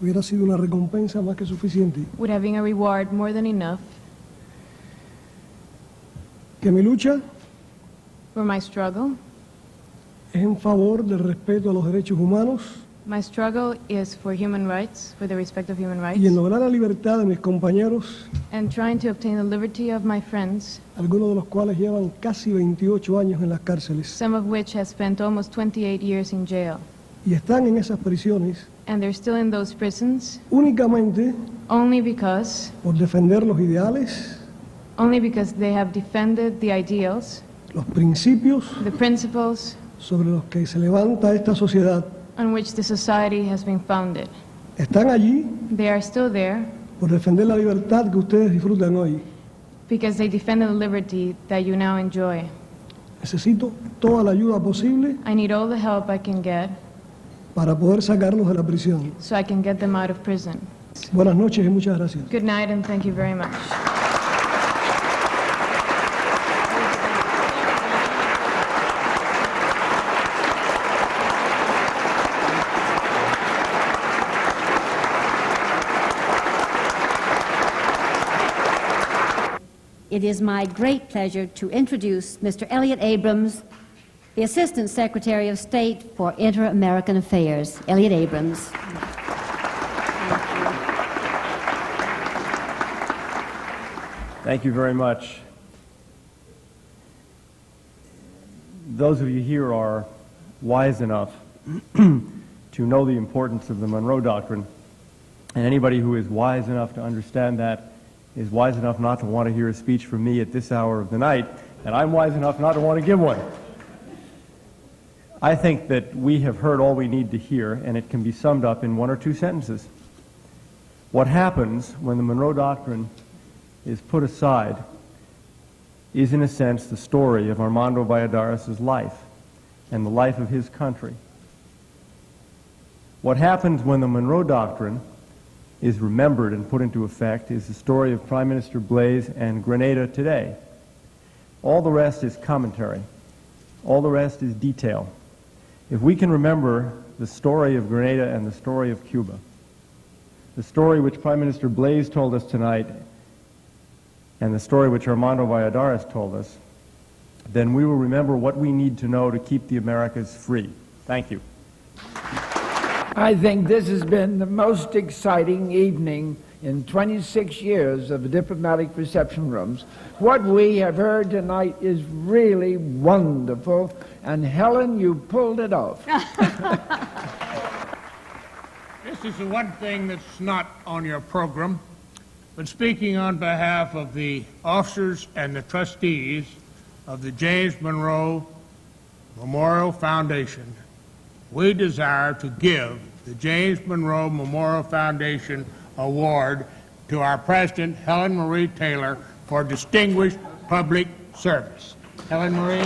hubiera sido una recompensa más que suficiente. would have been a reward more than enough Que mi lucha for my struggle. es en favor del respeto a los derechos humanos My struggle is for human rights, for the respect of human rights, y en lograr la libertad de mis compañeros, and trying to obtain the liberty of my friends, algunos de los cuales llevan casi 28 años en las cárceles some of which have spent almost 28 years in jail. y están en esas prisiones And they're still in those prisons únicamente only because por defender los ideales, they have defended the ideals, los principios the principles sobre los que se levanta esta sociedad. on which the society has been founded. Están allí They are still there por defender la libertad que ustedes disfrutan hoy. because they defended the liberty that you now enjoy. Necesito toda la ayuda posible I need all the help I can get para poder sacarlos de la prisión. so I can get them out of prison. Buenas noches y muchas gracias. Good night and thank you very much. It is my great pleasure to introduce Mr. Elliott Abrams, the Assistant Secretary of State for Inter-American Affairs. Elliott Abrams. Thank you very much. Those of you here are wise enough to know the importance of the Monroe Doctrine, and anybody who is wise enough to understand that is wise enough not to want to hear a speech from me at this hour of the night, and I'm wise enough not to want to give one. I think that we have heard all we need to hear, and it can be summed up in one or two sentences. What happens when the Monroe Doctrine is put aside is, in a sense, the story of Armando Valladares' life and the life of his country. What happens when the Monroe Doctrine is remembered and put into effect is the story of Prime Minister Blaise and Grenada today. All the rest is commentary. All the rest is detail. If we can remember the story of Grenada and the story of Cuba, the story which Prime Minister Blaise told us tonight, and the story which Armando Valladares told us, then we will remember what we need to know to keep the Americas free. Thank you. I think this has been the most exciting evening in 26 years of the diplomatic reception rooms. What we have heard tonight is really wonderful, and Helen, you pulled it off. This is the one thing that's not on your program, but speaking on behalf of the officers and the trustees of the James Monroe Memorial Foundation, we desire to give the James Monroe Memorial Foundation Award to our President, Helen Marie Taylor, for distinguished public service. Helen Marie.